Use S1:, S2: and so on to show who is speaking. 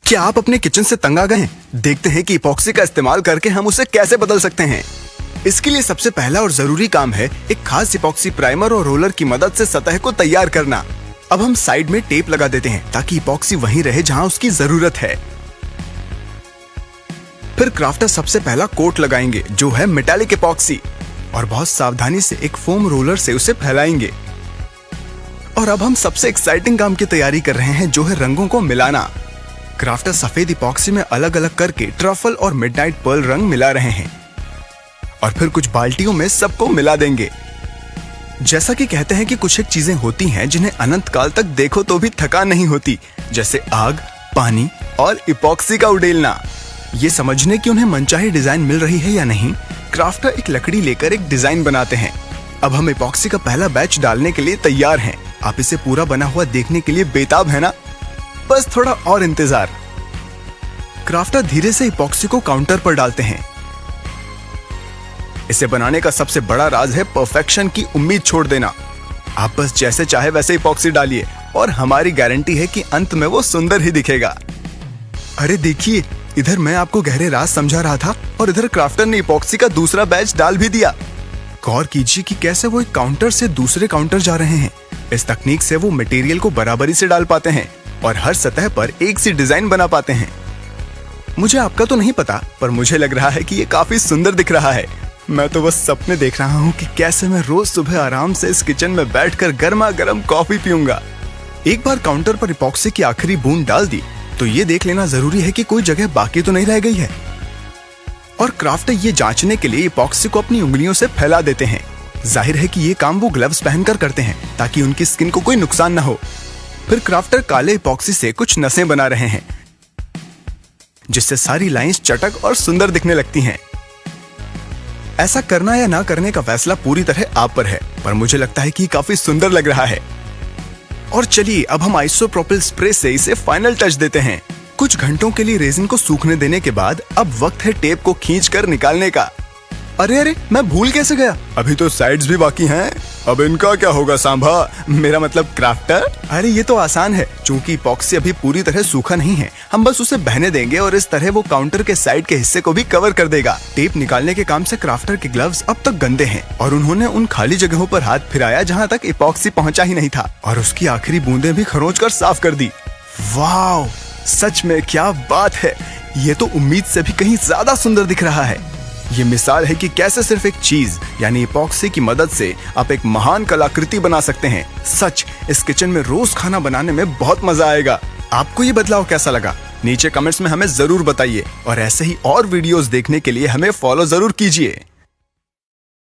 S1: क्या आप अपने किचन से तंग आ गए हैं? देखते हैं कि इपॉक्सी का इस्तेमाल करके हम उसे कैसे बदल सकते हैं। इसके लिए सबसे पहला और जरूरी काम है एक खास इपॉक्सी प्राइमर और रोलर की मदद से सतह को तैयार करना। अब हम साइड में टेप लगा देते हैं ताकि इपॉक्सी वहीं रहे जहां उसकी जरूरत है। फिर क्राफ्टर सबसे पहला कोट लगाएंगे जो है मेटालिक इपॉक्सी, और बहुत सावधानी से एक फोम रोलर से उसे फैलाएंगे। और अब हम सबसे एक्साइटिंग काम की तैयारी कर रहे हैं जो है रंगों को मिलाना। क्राफ्टर सफेद इपॉक्सी में अलग अलग करके ट्रफल और मिडनाइट पर्ल रंग मिला रहे हैं और फिर कुछ बाल्टियों में सबको मिला देंगे। जैसा कि कहते हैं कि कुछ एक चीजें होती हैं जिन्हें अनंत काल तक देखो तो भी थकान नहीं होती, जैसे आग, पानी और इपॉक्सी का उड़ेलना। ये समझने की उन्हें मनचाही डिजाइन मिल रही है या नहीं, क्राफ्टर एक लकड़ी लेकर एक डिजाइन बनाते हैं। अब हम इपॉक्सी का पहला बैच डालने के लिए तैयार हैं। आप इसे पूरा बना हुआ देखने के लिए बेताब है ना? बस थोड़ा और इंतजार। क्राफ्टर धीरे से इपॉक्सी को काउंटर पर डालते हैं। इसे बनाने का सबसे बड़ा राज है परफेक्शन की उम्मीद छोड़ देना। आप बस जैसे चाहे वैसे इपॉक्सी डालिए और हमारी गारंटी है कि अंत में वो सुंदर ही दिखेगा। अरे देखिए, इधर मैं आपको गहरे राज समझा रहा था और इधर क्राफ्टर ने इपॉक्सी का दूसरा बैच डाल भी दिया। गौर कीजिए कि कैसे वो एक काउंटर से दूसरे काउंटर जा रहे हैं। इस तकनीक से वो मटेरियल को बराबरी से डाल पाते हैं और हर सतह पर एक सी डिजाइन बना पाते हैं। मुझे आपका तो नहीं पता, पर मुझे लग रहा है कि ये काफी सुंदर दिख रहा है। मैं तो बस सपने देख रहा हूँ कि कैसे मैं रोज सुबह आराम से इस किचन में बैठकर गर्मा गर्म कॉफी पीऊंगा। एक बार काउंटर पर इपॉक्सी की आखिरी बूंद डाल दी तो ये देख लेना जरूरी है कि कोई जगह बाकी तो नहीं रह गई है। और क्राफ्टर ये जांचने के लिए इपॉक्सी को अपनी उंगलियों से फैला देते हैं। जाहिर है कि ये काम वो ग्लव्स पहनकर करते हैं ताकि उनकी स्किन को कोई नुकसान न हो। फिर क्राफ्टर काले इपॉक्सी से कुछ नसें बना रहे हैं जिससे सारी लाइंस चटक और सुंदर दिखने लगती हैं। ऐसा करना या ना करने का फैसला पूरी तरह आप पर है, पर मुझे लगता है कि काफी सुंदर लग रहा है। और चलिए अब हम आइसोप्रोपिल स्प्रे से इसे फाइनल टच देते हैं। कुछ घंटों के लिए रेजिन को सूखने देने के बाद अब वक्त है टेप को खींचकर निकालने का। अरे मैं भूल कैसे गया, अभी तो साइड्स भी बाकी हैं। अब इनका क्या होगा सांभा, मेरा मतलब क्राफ्टर? अरे ये तो आसान है, क्योंकि इपॉक्सी अभी पूरी तरह सूखा नहीं है। हम बस उसे बहने देंगे और इस तरह वो काउंटर के साइड के हिस्से को भी कवर कर देगा। टेप निकालने के काम से क्राफ्टर के ग्लव्स अब तक गंदे हैं और उन्होंने उन खाली जगहों पर हाथ फिराया जहाँ तक इपॉक्सी पहुँचा ही नहीं था और उसकी आखिरी बूंदें भी खरोंच कर साफ कर दी। वाह, सच में क्या बात है, ये तो उम्मीद से भी कहीं ज्यादा सुंदर दिख रहा है। ये मिसाल है कि कैसे सिर्फ एक चीज यानी इपॉक्सी की मदद से आप एक महान कलाकृति बना सकते हैं। सच, इस किचन में रोज खाना बनाने में बहुत मजा आएगा। आपको ये बदलाव कैसा लगा? नीचे कमेंट्स में हमें जरूर बताइए और ऐसे ही और वीडियोस देखने के लिए हमें फॉलो जरूर कीजिए।